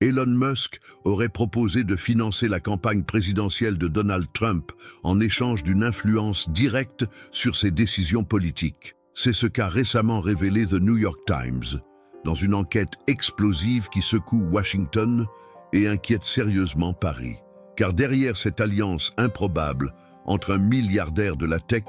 Elon Musk aurait proposé de financer la campagne présidentielle de Donald Trump en échange d'une influence directe sur ses décisions politiques. C'est ce qu'a récemment révélé The New York Times, dans une enquête explosive qui secoue Washington et inquiète sérieusement Paris. Car derrière cette alliance improbable entre un milliardaire de la tech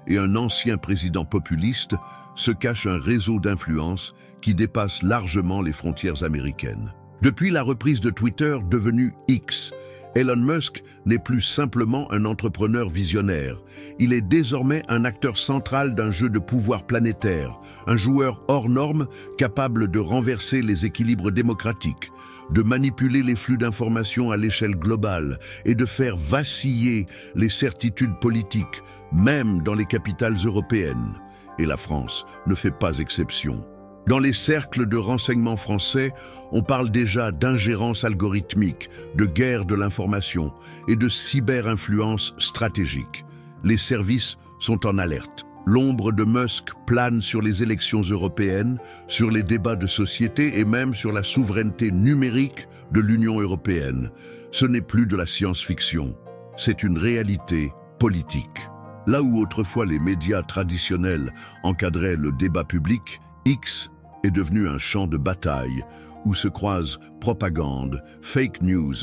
et un ancien président populiste se cache un réseau d'influence qui dépasse largement les frontières américaines. Depuis la reprise de Twitter devenu X, Elon Musk n'est plus simplement un entrepreneur visionnaire. Il est désormais un acteur central d'un jeu de pouvoir planétaire, un joueur hors norme capable de renverser les équilibres démocratiques, de manipuler les flux d'informations à l'échelle globale et de faire vaciller les certitudes politiques, même dans les capitales européennes. Et la France ne fait pas exception. Dans les cercles de renseignement français, on parle déjà d'ingérence algorithmique, de guerre de l'information et de cyber-influence stratégique. Les services sont en alerte. L'ombre de Musk plane sur les élections européennes, sur les débats de société et même sur la souveraineté numérique de l'Union européenne. Ce n'est plus de la science-fiction, c'est une réalité politique. Là où autrefois les médias traditionnels encadraient le débat public, X est devenu un champ de bataille où se croisent propagande, fake news,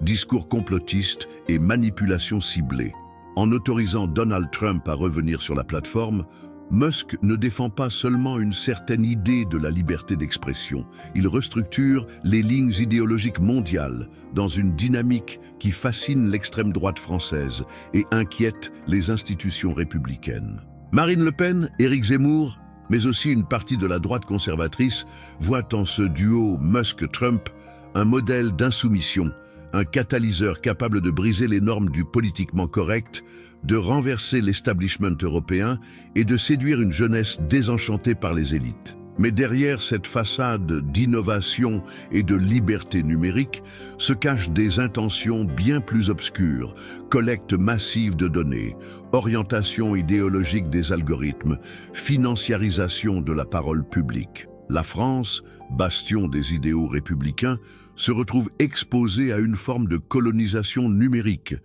discours complotistes et manipulations ciblées. En autorisant Donald Trump à revenir sur la plateforme, Musk ne défend pas seulement une certaine idée de la liberté d'expression, il restructure les lignes idéologiques mondiales dans une dynamique qui fascine l'extrême droite française et inquiète les institutions républicaines. Marine Le Pen, Éric Zemmour, mais aussi une partie de la droite conservatrice voit en ce duo Musk-Trump un modèle d'insoumission, un catalyseur capable de briser les normes du politiquement correct, de renverser l'establishment européen et de séduire une jeunesse désenchantée par les élites. Mais derrière cette façade d'innovation et de liberté numérique se cachent des intentions bien plus obscures, collecte massive de données, orientation idéologique des algorithmes, financiarisation de la parole publique. La France, bastion des idéaux républicains, se retrouve exposée à une forme de colonisation numérique.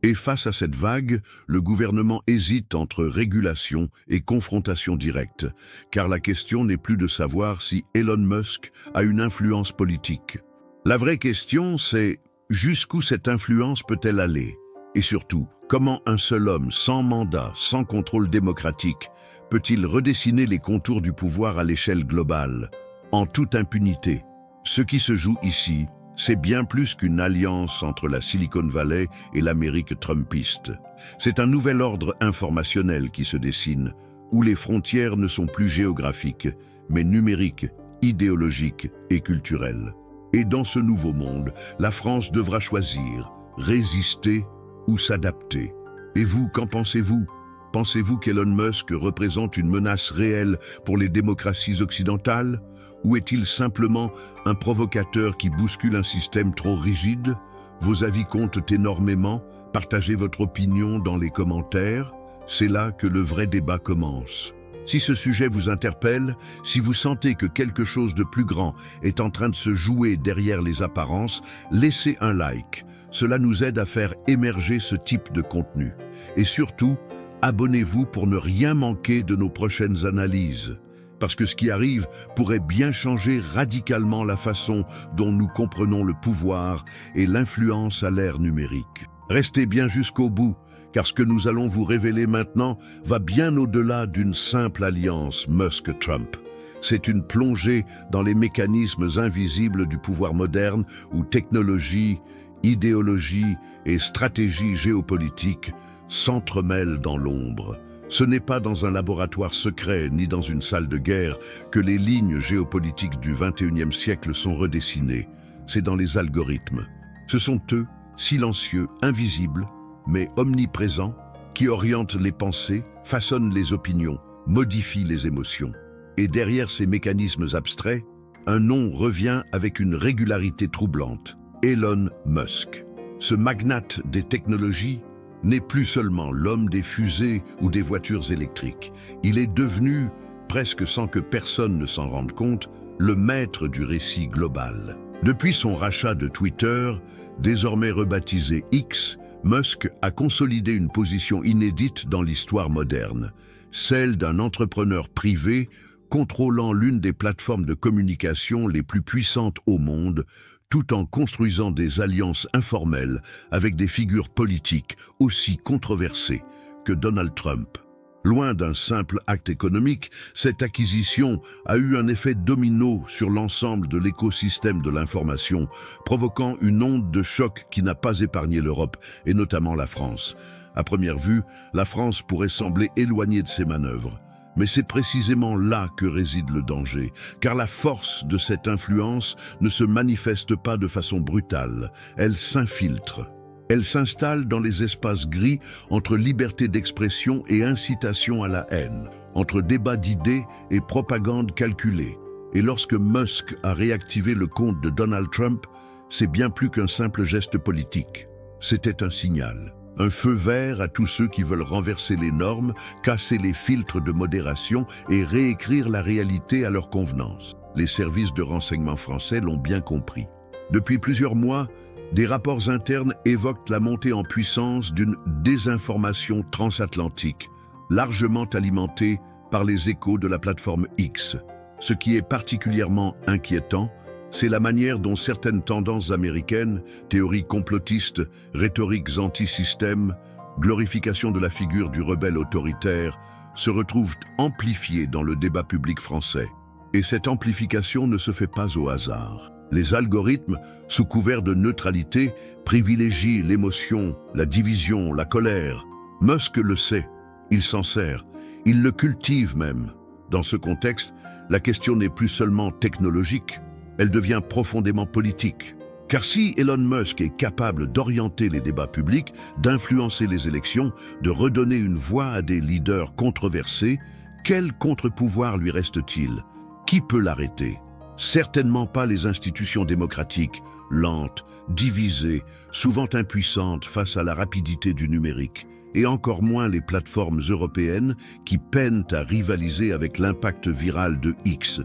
Et face à cette vague, le gouvernement hésite entre régulation et confrontation directe, car la question n'est plus de savoir si Elon Musk a une influence politique. La vraie question, c'est jusqu'où cette influence peut-elle aller? Et surtout, comment un seul homme, sans mandat, sans contrôle démocratique, peut-il redessiner les contours du pouvoir à l'échelle globale, en toute impunité? Ce qui se joue ici, c'est bien plus qu'une alliance entre la Silicon Valley et l'Amérique trumpiste. C'est un nouvel ordre informationnel qui se dessine, où les frontières ne sont plus géographiques, mais numériques, idéologiques et culturelles. Et dans ce nouveau monde, la France devra choisir, résister ou s'adapter. Et vous, qu'en pensez-vous? Pensez-vous qu'Elon Musk représente une menace réelle pour les démocraties occidentales? Ou est-il simplement un provocateur qui bouscule un système trop rigide? Vos avis comptent énormément. Partagez votre opinion dans les commentaires. C'est là que le vrai débat commence. Si ce sujet vous interpelle, si vous sentez que quelque chose de plus grand est en train de se jouer derrière les apparences, laissez un like. Cela nous aide à faire émerger ce type de contenu. Et surtout, abonnez-vous pour ne rien manquer de nos prochaines analyses. Parce que ce qui arrive pourrait bien changer radicalement la façon dont nous comprenons le pouvoir et l'influence à l'ère numérique. Restez bien jusqu'au bout, car ce que nous allons vous révéler maintenant va bien au-delà d'une simple alliance Musk-Trump. C'est une plongée dans les mécanismes invisibles du pouvoir moderne où technologie, idéologie et stratégie géopolitique s'entremêlent dans l'ombre. Ce n'est pas dans un laboratoire secret ni dans une salle de guerre que les lignes géopolitiques du XXIe siècle sont redessinées. C'est dans les algorithmes. Ce sont eux, silencieux, invisibles, mais omniprésents, qui orientent les pensées, façonnent les opinions, modifient les émotions. Et derrière ces mécanismes abstraits, un nom revient avec une régularité troublante. Elon Musk. Ce magnate des technologies n'est plus seulement l'homme des fusées ou des voitures électriques. Il est devenu, presque sans que personne ne s'en rende compte, le maître du récit global. Depuis son rachat de Twitter, désormais rebaptisé X, Musk a consolidé une position inédite dans l'histoire moderne, celle d'un entrepreneur privé contrôlant l'une des plateformes de communication les plus puissantes au monde, tout en construisant des alliances informelles avec des figures politiques aussi controversées que Donald Trump. Loin d'un simple acte économique, cette acquisition a eu un effet domino sur l'ensemble de l'écosystème de l'information, provoquant une onde de choc qui n'a pas épargné l'Europe, et notamment la France. À première vue, la France pourrait sembler éloignée de ces manœuvres. Mais c'est précisément là que réside le danger, car la force de cette influence ne se manifeste pas de façon brutale, elle s'infiltre. Elle s'installe dans les espaces gris entre liberté d'expression et incitation à la haine, entre débat d'idées et propagande calculée. Et lorsque Musk a réactivé le compte de Donald Trump, c'est bien plus qu'un simple geste politique. C'était un signal, un feu vert à tous ceux qui veulent renverser les normes, casser les filtres de modération et réécrire la réalité à leur convenance. Les services de renseignement français l'ont bien compris. Depuis plusieurs mois, des rapports internes évoquent la montée en puissance d'une désinformation transatlantique, largement alimentée par les échos de la plateforme X. Ce qui est particulièrement inquiétant, c'est la manière dont certaines tendances américaines, théories complotistes, rhétoriques anti-système, glorification de la figure du rebelle autoritaire, se retrouvent amplifiées dans le débat public français. Et cette amplification ne se fait pas au hasard. Les algorithmes, sous couvert de neutralité, privilégient l'émotion, la division, la colère. Musk le sait, il s'en sert, il le cultive même. Dans ce contexte, la question n'est plus seulement technologique, elle devient profondément politique. Car si Elon Musk est capable d'orienter les débats publics, d'influencer les élections, de redonner une voix à des leaders controversés, quel contre-pouvoir lui reste-t-il? Qui peut l'arrêter? Certainement pas les institutions démocratiques, lentes, divisées, souvent impuissantes face à la rapidité du numérique, et encore moins les plateformes européennes qui peinent à rivaliser avec l'impact viral de X,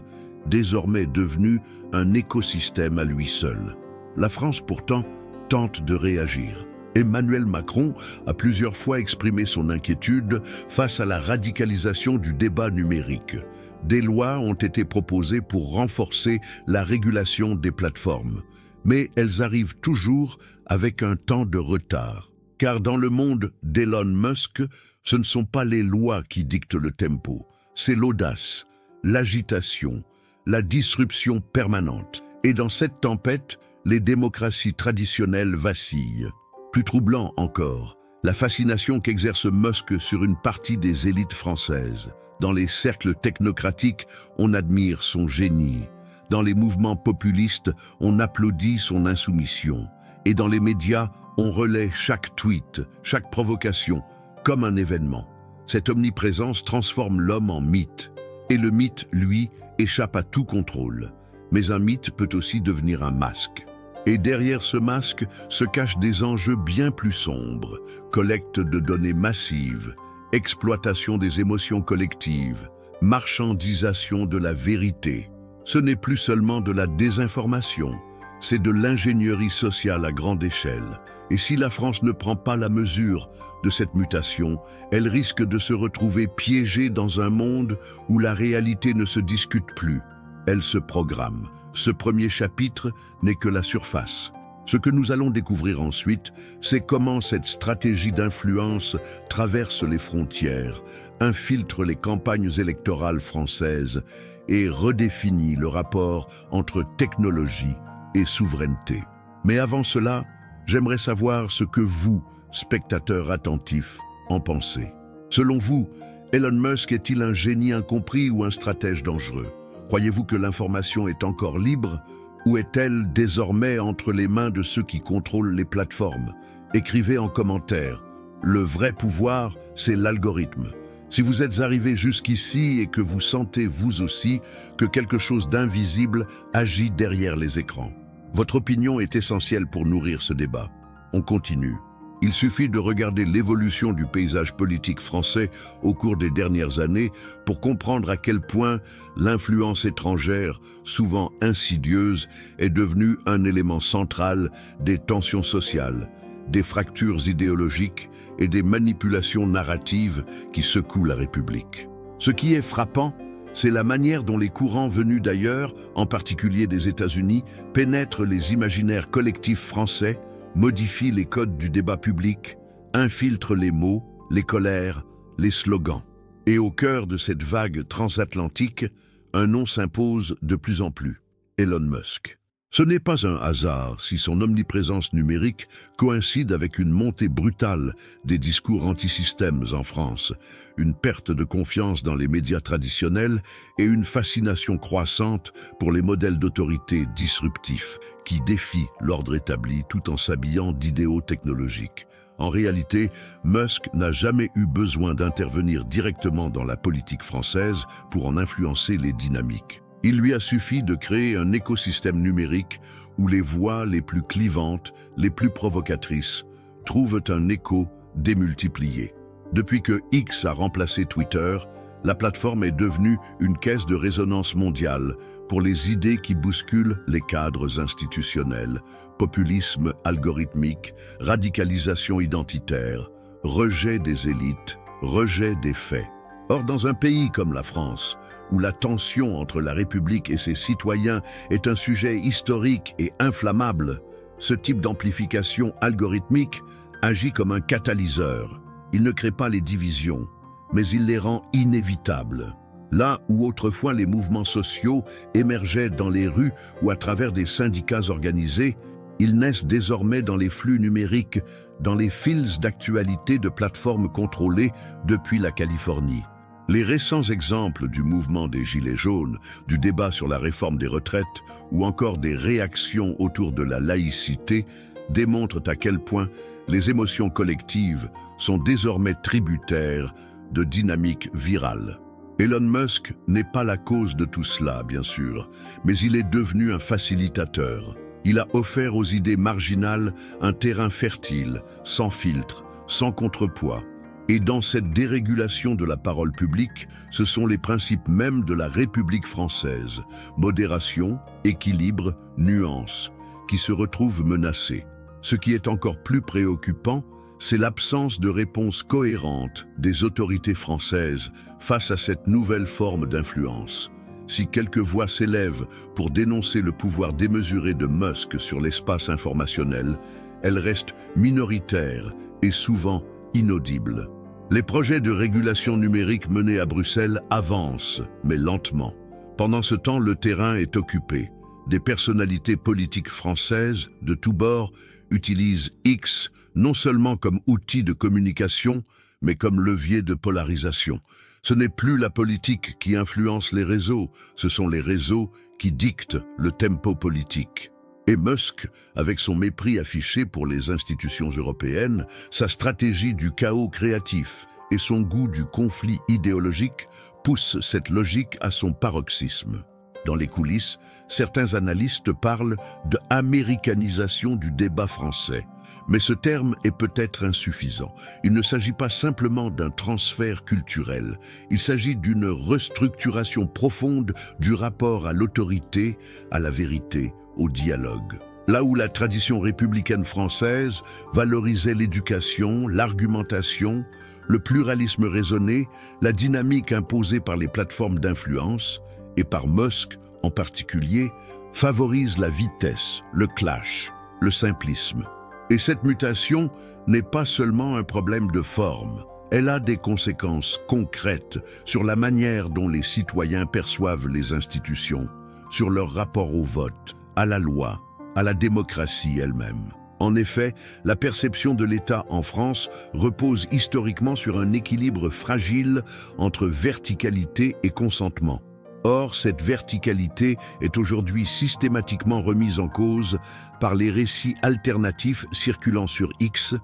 désormais devenu un écosystème à lui seul. La France pourtant tente de réagir. Emmanuel Macron a plusieurs fois exprimé son inquiétude face à la radicalisation du débat numérique. Des lois ont été proposées pour renforcer la régulation des plateformes, mais elles arrivent toujours avec un temps de retard. Car dans le monde d'Elon Musk, ce ne sont pas les lois qui dictent le tempo, c'est l'audace, l'agitation, la disruption permanente. Et dans cette tempête, les démocraties traditionnelles vacillent. Plus troublant encore, la fascination qu'exerce Musk sur une partie des élites françaises. Dans les cercles technocratiques, on admire son génie. Dans les mouvements populistes, on applaudit son insoumission. Et dans les médias, on relaie chaque tweet, chaque provocation, comme un événement. Cette omniprésence transforme l'homme en mythe. Et le mythe, lui, échappe à tout contrôle. Mais un mythe peut aussi devenir un masque. Et derrière ce masque se cachent des enjeux bien plus sombres. Collecte de données massives, exploitation des émotions collectives, marchandisation de la vérité. Ce n'est plus seulement de la désinformation, c'est de l'ingénierie sociale à grande échelle. Et si la France ne prend pas la mesure de cette mutation, elle risque de se retrouver piégée dans un monde où la réalité ne se discute plus, elle se programme. Ce premier chapitre n'est que la surface. Ce que nous allons découvrir ensuite, c'est comment cette stratégie d'influence traverse les frontières, infiltre les campagnes électorales françaises et redéfinit le rapport entre technologie et souveraineté. Mais avant cela, j'aimerais savoir ce que vous, spectateurs attentifs, en pensez. Selon vous, Elon Musk est-il un génie incompris ou un stratège dangereux? Croyez-vous que l'information est encore libre? Ou est-elle désormais entre les mains de ceux qui contrôlent les plateformes? Écrivez en commentaire. Le vrai pouvoir, c'est l'algorithme. Si vous êtes arrivé jusqu'ici et que vous sentez vous aussi que quelque chose d'invisible agit derrière les écrans, votre opinion est essentielle pour nourrir ce débat. On continue. Il suffit de regarder l'évolution du paysage politique français au cours des dernières années pour comprendre à quel point l'influence étrangère, souvent insidieuse, est devenue un élément central des tensions sociales, des fractures idéologiques et des manipulations narratives qui secouent la République. Ce qui est frappant, c'est la manière dont les courants venus d'ailleurs, en particulier des États-Unis, pénètrent les imaginaires collectifs français, modifient les codes du débat public, infiltrent les mots, les colères, les slogans. Et au cœur de cette vague transatlantique, un nom s'impose de plus en plus, Elon Musk. Ce n'est pas un hasard si son omniprésence numérique coïncide avec une montée brutale des discours antisystèmes en France, une perte de confiance dans les médias traditionnels et une fascination croissante pour les modèles d'autorité disruptifs qui défient l'ordre établi tout en s'habillant d'idéaux technologiques. En réalité, Musk n'a jamais eu besoin d'intervenir directement dans la politique française pour en influencer les dynamiques. Il lui a suffi de créer un écosystème numérique où les voix les plus clivantes, les plus provocatrices, trouvent un écho démultiplié. Depuis que X a remplacé Twitter, la plateforme est devenue une caisse de résonance mondiale pour les idées qui bousculent les cadres institutionnels, populisme algorithmique, radicalisation identitaire, rejet des élites, rejet des faits. Or, dans un pays comme la France, où la tension entre la République et ses citoyens est un sujet historique et inflammable, ce type d'amplification algorithmique agit comme un catalyseur. Il ne crée pas les divisions, mais il les rend inévitables. Là où autrefois les mouvements sociaux émergeaient dans les rues ou à travers des syndicats organisés, ils naissent désormais dans les flux numériques, dans les fils d'actualité de plateformes contrôlées depuis la Californie. Les récents exemples du mouvement des Gilets jaunes, du débat sur la réforme des retraites ou encore des réactions autour de la laïcité démontrent à quel point les émotions collectives sont désormais tributaires de dynamiques virales. Elon Musk n'est pas la cause de tout cela, bien sûr, mais il est devenu un facilitateur. Il a offert aux idées marginales un terrain fertile, sans filtre, sans contrepoids. Et dans cette dérégulation de la parole publique, ce sont les principes mêmes de la République française, modération, équilibre, nuance, qui se retrouvent menacés. Ce qui est encore plus préoccupant, c'est l'absence de réponse cohérente des autorités françaises face à cette nouvelle forme d'influence. Si quelques voix s'élèvent pour dénoncer le pouvoir démesuré de Musk sur l'espace informationnel, elles restent minoritaires et souvent inaudibles. Les projets de régulation numérique menés à Bruxelles avancent, mais lentement. Pendant ce temps, le terrain est occupé. Des personnalités politiques françaises de tous bords utilisent X non seulement comme outil de communication, mais comme levier de polarisation. Ce n'est plus la politique qui influence les réseaux, ce sont les réseaux qui dictent le tempo politique. Et Musk, avec son mépris affiché pour les institutions européennes, sa stratégie du chaos créatif et son goût du conflit idéologique poussent cette logique à son paroxysme. Dans les coulisses, certains analystes parlent de « américanisation du débat français ». Mais ce terme est peut-être insuffisant. Il ne s'agit pas simplement d'un transfert culturel. Il s'agit d'une restructuration profonde du rapport à l'autorité, à la vérité, au dialogue. Là où la tradition républicaine française valorisait l'éducation, l'argumentation, le pluralisme raisonné, la dynamique imposée par les plateformes d'influence, et par Musk en particulier, favorise la vitesse, le clash, le simplisme. Et cette mutation n'est pas seulement un problème de forme, elle a des conséquences concrètes sur la manière dont les citoyens perçoivent les institutions, sur leur rapport au vote, à la loi, à la démocratie elle-même. En effet, la perception de l'État en France repose historiquement sur un équilibre fragile entre verticalité et consentement. Or, cette verticalité est aujourd'hui systématiquement remise en cause par les récits alternatifs circulant sur X,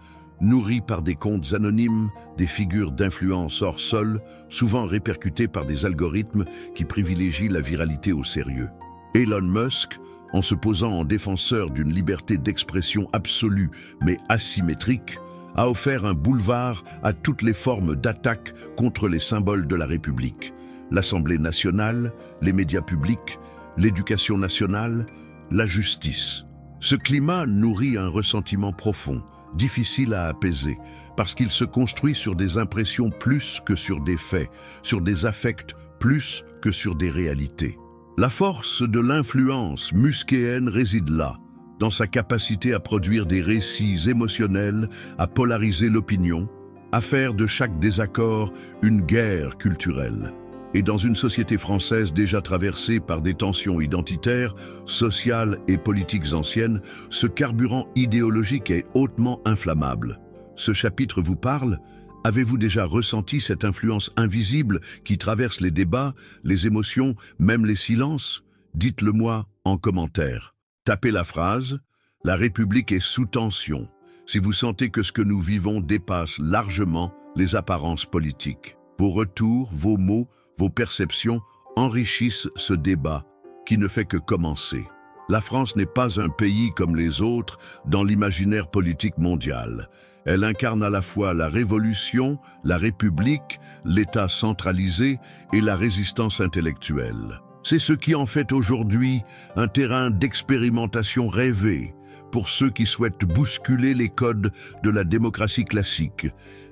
nourris par des comptes anonymes, des figures d'influence hors sol, souvent répercutées par des algorithmes qui privilégient la viralité au sérieux. Elon Musk, en se posant en défenseur d'une liberté d'expression absolue mais asymétrique, a offert un boulevard à toutes les formes d'attaque contre les symboles de la République. L'Assemblée nationale, les médias publics, l'éducation nationale, la justice. Ce climat nourrit un ressentiment profond, difficile à apaiser, parce qu'il se construit sur des impressions plus que sur des faits, sur des affects plus que sur des réalités. La force de l'influence musquéenne réside là, dans sa capacité à produire des récits émotionnels, à polariser l'opinion, à faire de chaque désaccord une guerre culturelle. Et dans une société française déjà traversée par des tensions identitaires, sociales et politiques anciennes, ce carburant idéologique est hautement inflammable. Ce chapitre vous parle? Avez-vous déjà ressenti cette influence invisible qui traverse les débats, les émotions, même les silences? Dites-le moi en commentaire. Tapez la phrase « La République est sous tension » si vous sentez que ce que nous vivons dépasse largement les apparences politiques. Vos retours, vos mots, vos perceptions enrichissent ce débat qui ne fait que commencer. La France n'est pas un pays comme les autres dans l'imaginaire politique mondial. Elle incarne à la fois la révolution, la République, l'État centralisé et la résistance intellectuelle. C'est ce qui en fait aujourd'hui un terrain d'expérimentation rêvé pour ceux qui souhaitent bousculer les codes de la démocratie classique,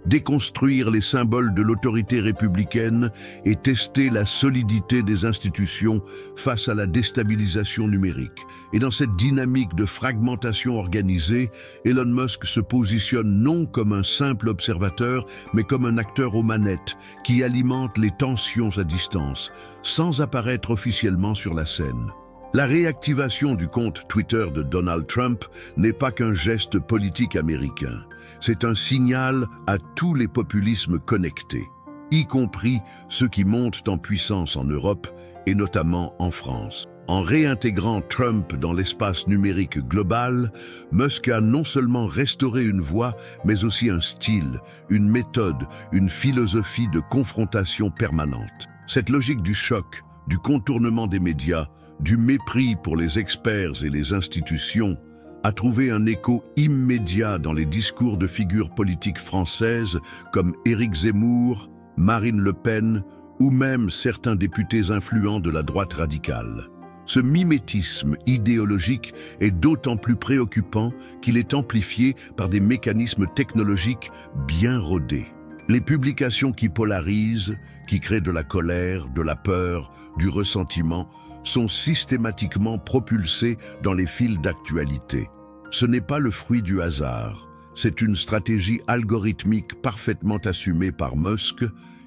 déconstruire les symboles de l'autorité républicaine et tester la solidité des institutions face à la déstabilisation numérique. Et dans cette dynamique de fragmentation organisée, Elon Musk se positionne non comme un simple observateur, mais comme un acteur aux manettes qui alimente les tensions à distance, sans apparaître officiellement sur la scène. La réactivation du compte Twitter de Donald Trump n'est pas qu'un geste politique américain. C'est un signal à tous les populismes connectés, y compris ceux qui montent en puissance en Europe et notamment en France. En réintégrant Trump dans l'espace numérique global, Musk a non seulement restauré une voix, mais aussi un style, une méthode, une philosophie de confrontation permanente. Cette logique du choc, du contournement des médias, du mépris pour les experts et les institutions, a trouvé un écho immédiat dans les discours de figures politiques françaises comme Éric Zemmour, Marine Le Pen ou même certains députés influents de la droite radicale. Ce mimétisme idéologique est d'autant plus préoccupant qu'il est amplifié par des mécanismes technologiques bien rodés. Les publications qui polarisent, qui créent de la colère, de la peur, du ressentiment, sont systématiquement propulsées dans les fils d'actualité. Ce n'est pas le fruit du hasard, c'est une stratégie algorithmique parfaitement assumée par Musk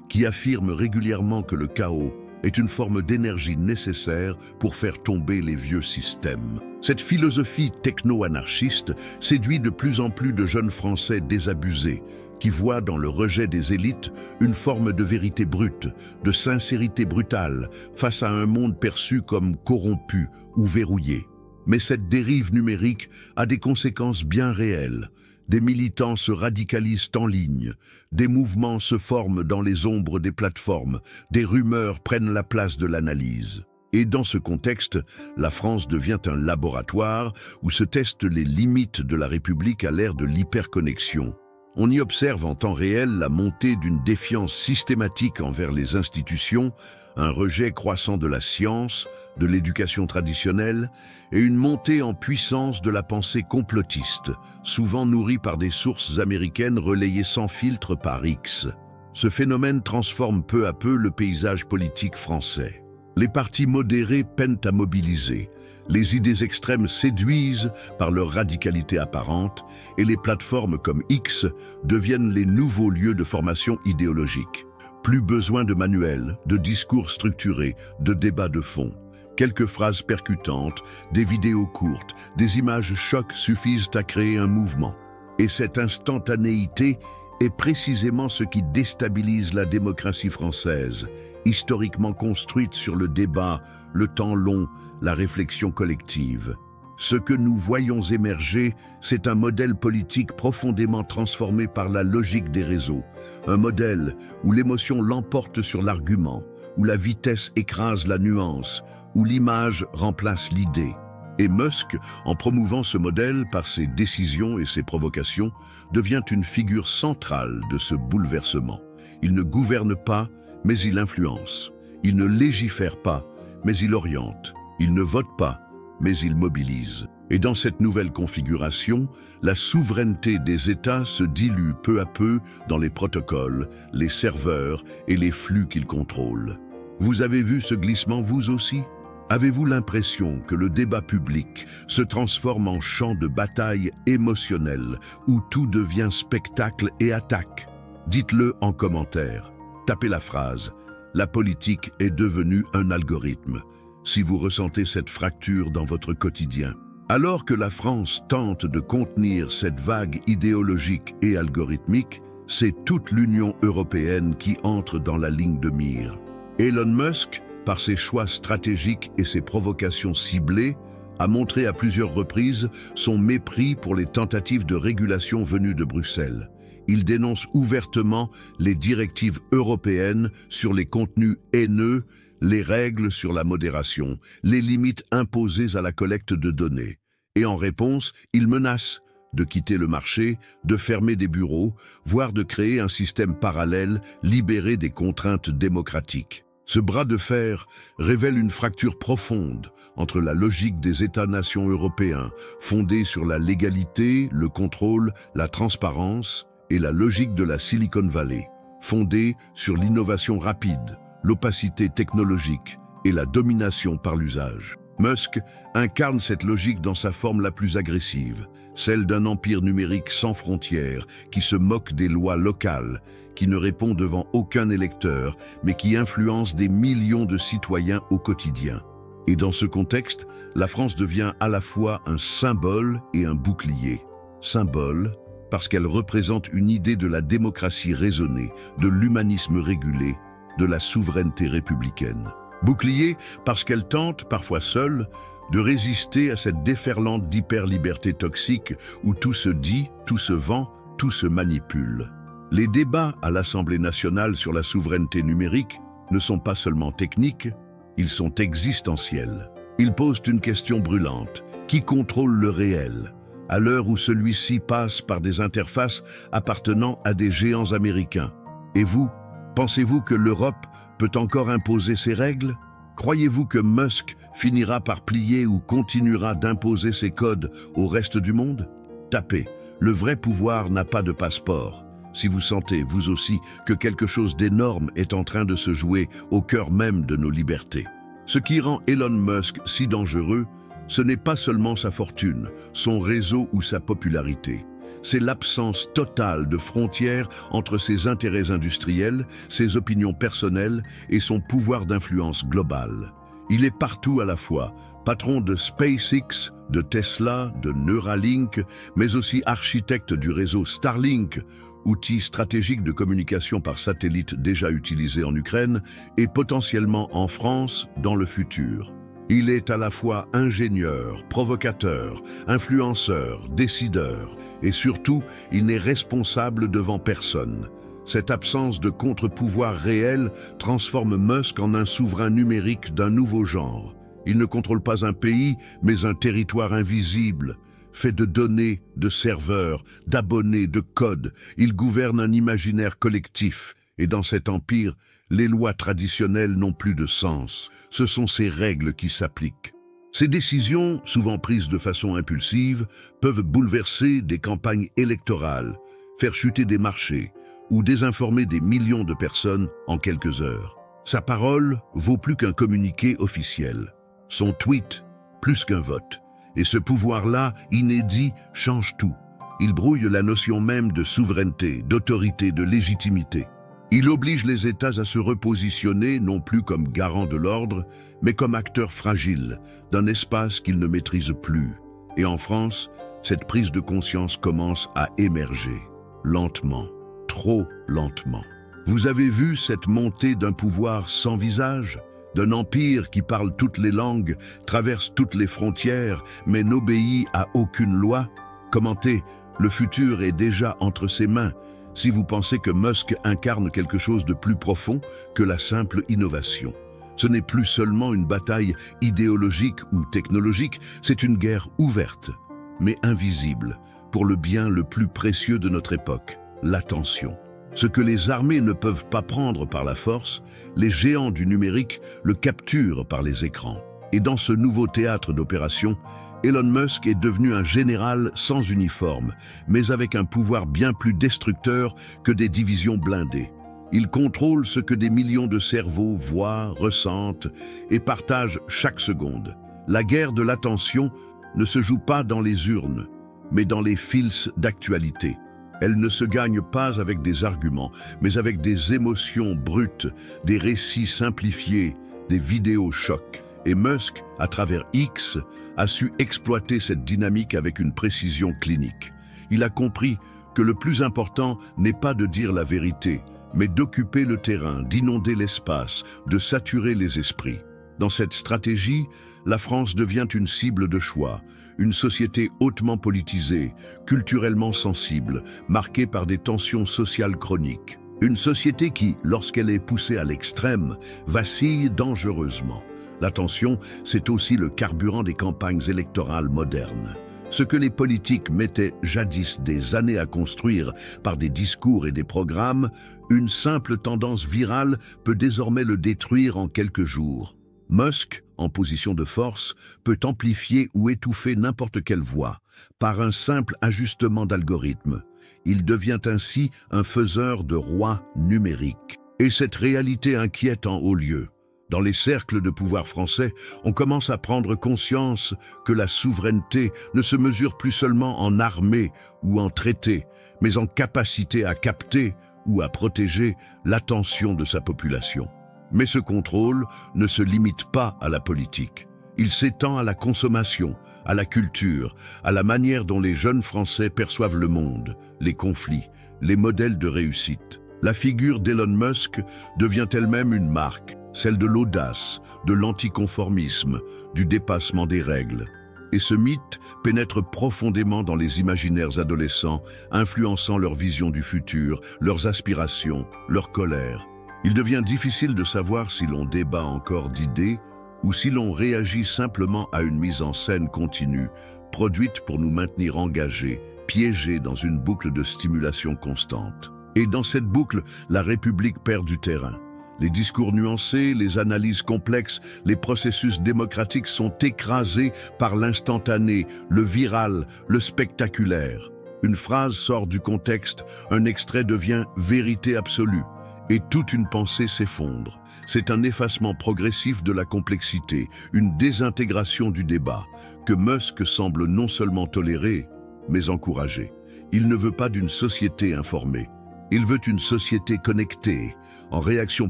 qui affirme régulièrement que le chaos est une forme d'énergie nécessaire pour faire tomber les vieux systèmes. Cette philosophie techno-anarchiste séduit de plus en plus de jeunes Français désabusés, qui voient dans le rejet des élites une forme de vérité brute, de sincérité brutale, face à un monde perçu comme corrompu ou verrouillé. Mais cette dérive numérique a des conséquences bien réelles. Des militants se radicalisent en ligne, des mouvements se forment dans les ombres des plateformes, des rumeurs prennent la place de l'analyse. Et dans ce contexte, la France devient un laboratoire où se testent les limites de la République à l'ère de l'hyperconnexion. On y observe en temps réel la montée d'une défiance systématique envers les institutions, un rejet croissant de la science, de l'éducation traditionnelle et une montée en puissance de la pensée complotiste, souvent nourrie par des sources américaines relayées sans filtre par X. Ce phénomène transforme peu à peu le paysage politique français. Les partis modérés peinent à mobiliser. Les idées extrêmes séduisent par leur radicalité apparente et les plateformes comme X deviennent les nouveaux lieux de formation idéologique. Plus besoin de manuels, de discours structurés, de débats de fond. Quelques phrases percutantes, des vidéos courtes, des images chocs suffisent à créer un mouvement. Et cette instantanéité est précisément ce qui déstabilise la démocratie française, historiquement construite sur le débat, le temps long, la réflexion collective. Ce que nous voyons émerger, c'est un modèle politique profondément transformé par la logique des réseaux. Un modèle où l'émotion l'emporte sur l'argument, où la vitesse écrase la nuance, où l'image remplace l'idée. Et Musk, en promouvant ce modèle par ses décisions et ses provocations, devient une figure centrale de ce bouleversement. Il ne gouverne pas, mais il influence. Il ne légifère pas, mais il oriente. Il ne vote pas, mais il mobilise. Et dans cette nouvelle configuration, la souveraineté des États se dilue peu à peu dans les protocoles, les serveurs et les flux qu'ils contrôlent. Vous avez vu ce glissement vous aussi ? Avez-vous l'impression que le débat public se transforme en champ de bataille émotionnel où tout devient spectacle et attaque? Dites-le en commentaire. Tapez la phrase « La politique est devenue un algorithme » si vous ressentez cette fracture dans votre quotidien. Alors que la France tente de contenir cette vague idéologique et algorithmique, c'est toute l'Union européenne qui entre dans la ligne de mire. Elon Musk, par ses choix stratégiques et ses provocations ciblées, a montré à plusieurs reprises son mépris pour les tentatives de régulation venues de Bruxelles. Il dénonce ouvertement les directives européennes sur les contenus haineux, les règles sur la modération, les limites imposées à la collecte de données. Et en réponse, il menace de quitter le marché, de fermer des bureaux, voire de créer un système parallèle libéré des contraintes démocratiques. Ce bras de fer révèle une fracture profonde entre la logique des États-nations européens, fondée sur la légalité, le contrôle, la transparence, et la logique de la Silicon Valley, fondée sur l'innovation rapide, l'opacité technologique et la domination par l'usage. Musk incarne cette logique dans sa forme la plus agressive, celle d'un empire numérique sans frontières, qui se moque des lois locales, qui ne répond devant aucun électeur, mais qui influence des millions de citoyens au quotidien. Et dans ce contexte, la France devient à la fois un symbole et un bouclier. Symbole, parce qu'elle représente une idée de la démocratie raisonnée, de l'humanisme régulé, de la souveraineté républicaine. Bouclier, parce qu'elle tente, parfois seule, de résister à cette déferlante d'hyperliberté toxique où tout se dit, tout se vend, tout se manipule. Les débats à l'Assemblée nationale sur la souveraineté numérique ne sont pas seulement techniques, ils sont existentiels. Ils posent une question brûlante. Qui contrôle le réel ? À l'heure où celui-ci passe par des interfaces appartenant à des géants américains. Et vous, pensez-vous que l'Europe peut encore imposer ses règles? Croyez-vous que Musk finira par plier ou continuera d'imposer ses codes au reste du monde? Tapez. Le vrai pouvoir n'a pas de passeport. Si vous sentez, vous aussi, que quelque chose d'énorme est en train de se jouer au cœur même de nos libertés. Ce qui rend Elon Musk si dangereux, ce n'est pas seulement sa fortune, son réseau ou sa popularité. C'est l'absence totale de frontières entre ses intérêts industriels, ses opinions personnelles et son pouvoir d'influence globale. Il est partout à la fois, patron de SpaceX, de Tesla, de Neuralink, mais aussi architecte du réseau Starlink, outil stratégique de communication par satellite déjà utilisé en Ukraine et potentiellement en France dans le futur. Il est à la fois ingénieur, provocateur, influenceur, décideur, et surtout, il n'est responsable devant personne. Cette absence de contre-pouvoir réel transforme Musk en un souverain numérique d'un nouveau genre. Il ne contrôle pas un pays, mais un territoire invisible, fait de données, de serveurs, d'abonnés, de codes. Il gouverne un imaginaire collectif, et dans cet empire, les lois traditionnelles n'ont plus de sens. Ce sont ces règles qui s'appliquent. Ces décisions, souvent prises de façon impulsive, peuvent bouleverser des campagnes électorales, faire chuter des marchés ou désinformer des millions de personnes en quelques heures. Sa parole vaut plus qu'un communiqué officiel. Son tweet, plus qu'un vote. Et ce pouvoir-là, inédit, change tout. Il brouille la notion même de souveraineté, d'autorité, de légitimité. Il oblige les États à se repositionner non plus comme garants de l'ordre, mais comme acteurs fragiles d'un espace qu'ils ne maîtrisent plus. Et en France, cette prise de conscience commence à émerger, lentement, trop lentement. Vous avez vu cette montée d'un pouvoir sans visage, d'un empire qui parle toutes les langues, traverse toutes les frontières, mais n'obéit à aucune loi? Commentez, le futur est déjà entre ses mains. Si vous pensez que Musk incarne quelque chose de plus profond que la simple innovation. Ce n'est plus seulement une bataille idéologique ou technologique, c'est une guerre ouverte, mais invisible, pour le bien le plus précieux de notre époque, l'attention. Ce que les armées ne peuvent pas prendre par la force, les géants du numérique le capturent par les écrans. Et dans ce nouveau théâtre d'opération, Elon Musk est devenu un général sans uniforme, mais avec un pouvoir bien plus destructeur que des divisions blindées. Il contrôle ce que des millions de cerveaux voient, ressentent et partagent chaque seconde. La guerre de l'attention ne se joue pas dans les urnes, mais dans les fils d'actualité. Elle ne se gagne pas avec des arguments, mais avec des émotions brutes, des récits simplifiés, des vidéos chocs. Et Musk, à travers X, a su exploiter cette dynamique avec une précision clinique. Il a compris que le plus important n'est pas de dire la vérité, mais d'occuper le terrain, d'inonder l'espace, de saturer les esprits. Dans cette stratégie, la France devient une cible de choix, une société hautement politisée, culturellement sensible, marquée par des tensions sociales chroniques. Une société qui, lorsqu'elle est poussée à l'extrême, vacille dangereusement. L'attention, c'est aussi le carburant des campagnes électorales modernes. Ce que les politiques mettaient jadis des années à construire par des discours et des programmes, une simple tendance virale peut désormais le détruire en quelques jours. Musk, en position de force, peut amplifier ou étouffer n'importe quelle voix, par un simple ajustement d'algorithme. Il devient ainsi un faiseur de rois numériques. Et cette réalité inquiète en haut lieu. Dans les cercles de pouvoir français, on commence à prendre conscience que la souveraineté ne se mesure plus seulement en armée ou en traité, mais en capacité à capter ou à protéger l'attention de sa population. Mais ce contrôle ne se limite pas à la politique. Il s'étend à la consommation, à la culture, à la manière dont les jeunes Français perçoivent le monde, les conflits, les modèles de réussite. La figure d'Elon Musk devient elle-même une marque, celle de l'audace, de l'anticonformisme, du dépassement des règles. Et ce mythe pénètre profondément dans les imaginaires adolescents, influençant leur vision du futur, leurs aspirations, leur colère. Il devient difficile de savoir si l'on débat encore d'idées ou si l'on réagit simplement à une mise en scène continue, produite pour nous maintenir engagés, piégés dans une boucle de stimulation constante. Et dans cette boucle, la République perd du terrain. Les discours nuancés, les analyses complexes, les processus démocratiques sont écrasés par l'instantané, le viral, le spectaculaire. Une phrase sort du contexte, un extrait devient vérité absolue, et toute une pensée s'effondre. C'est un effacement progressif de la complexité, une désintégration du débat, que Musk semble non seulement tolérer, mais encourager. Il ne veut pas d'une société informée. Il veut une société connectée, en réaction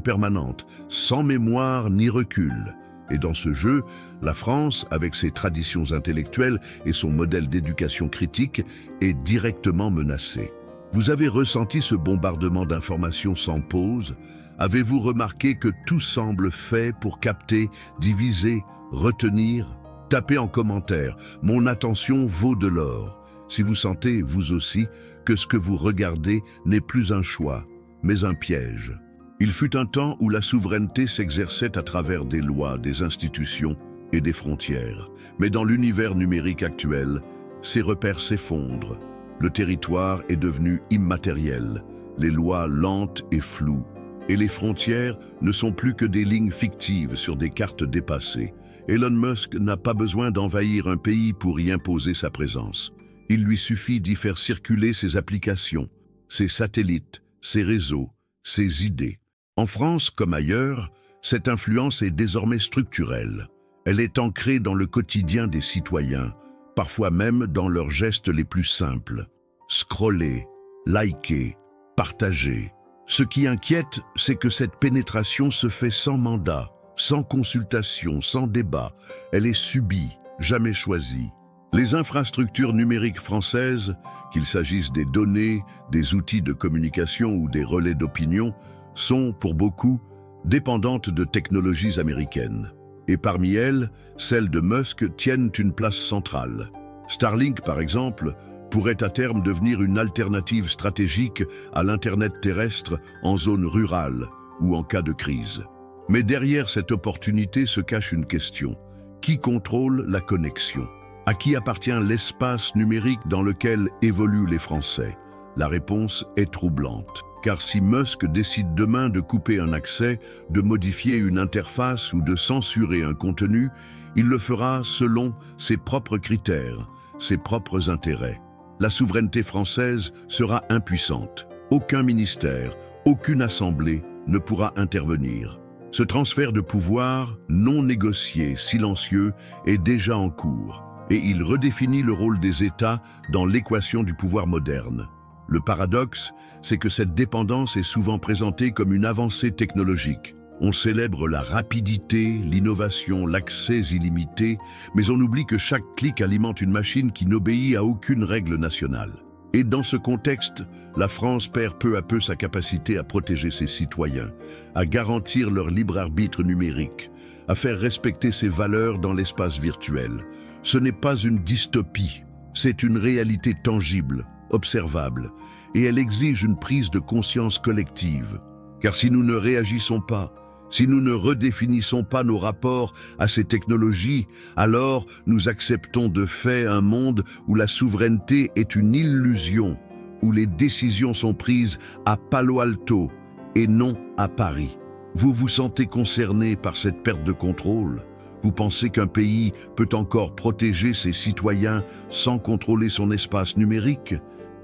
permanente, sans mémoire ni recul. Et dans ce jeu, la France, avec ses traditions intellectuelles et son modèle d'éducation critique, est directement menacée. Vous avez ressenti ce bombardement d'informations sans pause? Avez-vous remarqué que tout semble fait pour capter, diviser, retenir? Tapez en commentaire « Mon attention vaut de l'or ». Si vous sentez, vous aussi, que ce que vous regardez n'est plus un choix, mais un piège. Il fut un temps où la souveraineté s'exerçait à travers des lois, des institutions et des frontières. Mais dans l'univers numérique actuel, ces repères s'effondrent. Le territoire est devenu immatériel, les lois lentes et floues, et les frontières ne sont plus que des lignes fictives sur des cartes dépassées. Elon Musk n'a pas besoin d'envahir un pays pour y imposer sa présence. Il lui suffit d'y faire circuler ses applications, ses satellites, ses réseaux, ses idées. En France comme ailleurs, cette influence est désormais structurelle. Elle est ancrée dans le quotidien des citoyens, parfois même dans leurs gestes les plus simples. Scroller, liker, partager. Ce qui inquiète, c'est que cette pénétration se fait sans mandat, sans consultation, sans débat. Elle est subie, jamais choisie. Les infrastructures numériques françaises, qu'il s'agisse des données, des outils de communication ou des relais d'opinion, sont, pour beaucoup, dépendantes de technologies américaines. Et parmi elles, celles de Musk tiennent une place centrale. Starlink, par exemple, pourrait à terme devenir une alternative stratégique à l'Internet terrestre en zone rurale ou en cas de crise. Mais derrière cette opportunité se cache une question. Qui contrôle la connexion? À qui appartient l'espace numérique dans lequel évoluent les Français? La réponse est troublante. Car si Musk décide demain de couper un accès, de modifier une interface ou de censurer un contenu, il le fera selon ses propres critères, ses propres intérêts. La souveraineté française sera impuissante. Aucun ministère, aucune assemblée ne pourra intervenir. Ce transfert de pouvoir, non négocié, silencieux, est déjà en cours, et il redéfinit le rôle des États dans l'équation du pouvoir moderne. Le paradoxe, c'est que cette dépendance est souvent présentée comme une avancée technologique. On célèbre la rapidité, l'innovation, l'accès illimité, mais on oublie que chaque clic alimente une machine qui n'obéit à aucune règle nationale. Et dans ce contexte, la France perd peu à peu sa capacité à protéger ses citoyens, à garantir leur libre arbitre numérique, à faire respecter ses valeurs dans l'espace virtuel. Ce n'est pas une dystopie, c'est une réalité tangible, observable, et elle exige une prise de conscience collective. Car si nous ne réagissons pas, si nous ne redéfinissons pas nos rapports à ces technologies, alors nous acceptons de fait un monde où la souveraineté est une illusion, où les décisions sont prises à Palo Alto et non à Paris. Vous vous sentez concerné par cette perte de contrôle? Vous pensez qu'un pays peut encore protéger ses citoyens sans contrôler son espace numérique?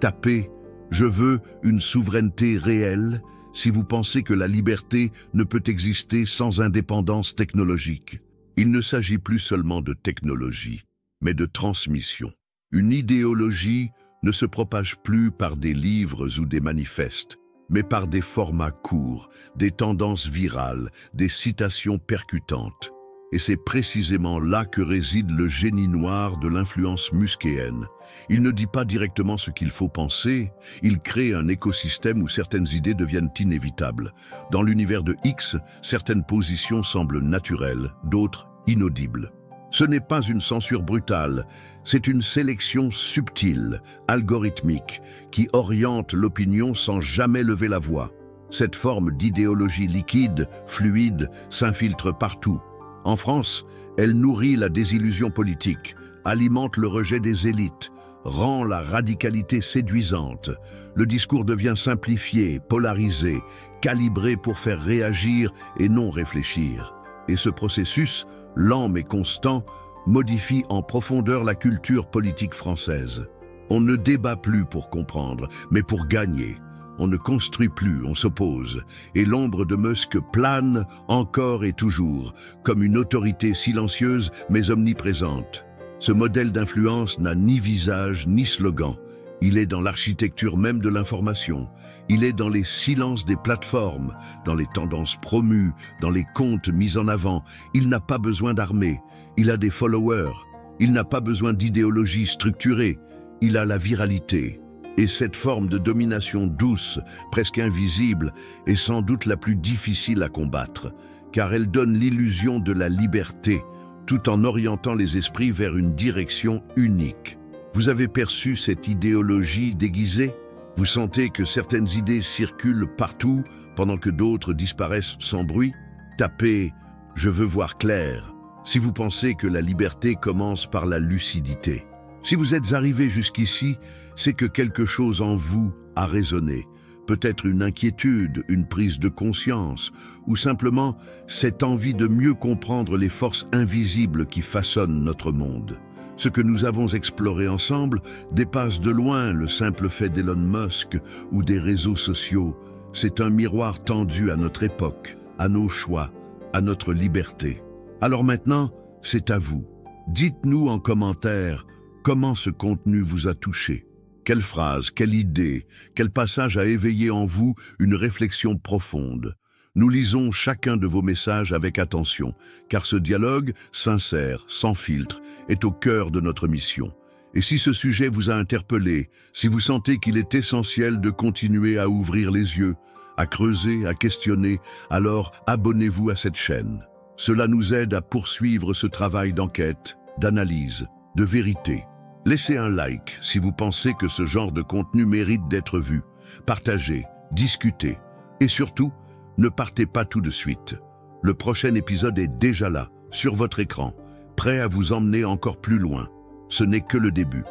Tapez « Je veux une souveraineté réelle » si vous pensez que la liberté ne peut exister sans indépendance technologique. Il ne s'agit plus seulement de technologie, mais de transmission. Une idéologie ne se propage plus par des livres ou des manifestes, mais par des formats courts, des tendances virales, des citations percutantes. Et c'est précisément là que réside le génie noir de l'influence muskéenne. Il ne dit pas directement ce qu'il faut penser, il crée un écosystème où certaines idées deviennent inévitables. Dans l'univers de X, certaines positions semblent naturelles, d'autres inaudibles. Ce n'est pas une censure brutale, c'est une sélection subtile, algorithmique, qui oriente l'opinion sans jamais lever la voix. Cette forme d'idéologie liquide, fluide, s'infiltre partout. En France, elle nourrit la désillusion politique, alimente le rejet des élites, rend la radicalité séduisante. Le discours devient simplifié, polarisé, calibré pour faire réagir et non réfléchir. Et ce processus, lent mais constant, modifie en profondeur la culture politique française. On ne débat plus pour comprendre, mais pour gagner. On ne construit plus, on s'oppose, et l'ombre de Musk plane encore et toujours, comme une autorité silencieuse mais omniprésente. Ce modèle d'influence n'a ni visage ni slogan. Il est dans l'architecture même de l'information. Il est dans les silences des plateformes, dans les tendances promues, dans les comptes mis en avant. Il n'a pas besoin d'armée, il a des followers. Il n'a pas besoin d'idéologie structurée, il a la viralité. Et cette forme de domination douce, presque invisible, est sans doute la plus difficile à combattre, car elle donne l'illusion de la liberté, tout en orientant les esprits vers une direction unique. Vous avez perçu cette idéologie déguisée? Vous sentez que certaines idées circulent partout, pendant que d'autres disparaissent sans bruit? Tapez « Je veux voir clair » si vous pensez que la liberté commence par la lucidité. Si vous êtes arrivé jusqu'ici, c'est que quelque chose en vous a résonné. Peut-être une inquiétude, une prise de conscience, ou simplement cette envie de mieux comprendre les forces invisibles qui façonnent notre monde. Ce que nous avons exploré ensemble dépasse de loin le simple fait d'Elon Musk ou des réseaux sociaux. C'est un miroir tendu à notre époque, à nos choix, à notre liberté. Alors maintenant, c'est à vous. Dites-nous en commentaire comment ce contenu vous a touché. Quelle phrase, quelle idée, quel passage a éveillé en vous une réflexion profonde. Nous lisons chacun de vos messages avec attention, car ce dialogue, sincère, sans filtre, est au cœur de notre mission. Et si ce sujet vous a interpellé, si vous sentez qu'il est essentiel de continuer à ouvrir les yeux, à creuser, à questionner, alors abonnez-vous à cette chaîne. Cela nous aide à poursuivre ce travail d'enquête, d'analyse, de vérité. Laissez un like si vous pensez que ce genre de contenu mérite d'être vu. Partagez, discutez et surtout, ne partez pas tout de suite. Le prochain épisode est déjà là, sur votre écran, prêt à vous emmener encore plus loin. Ce n'est que le début.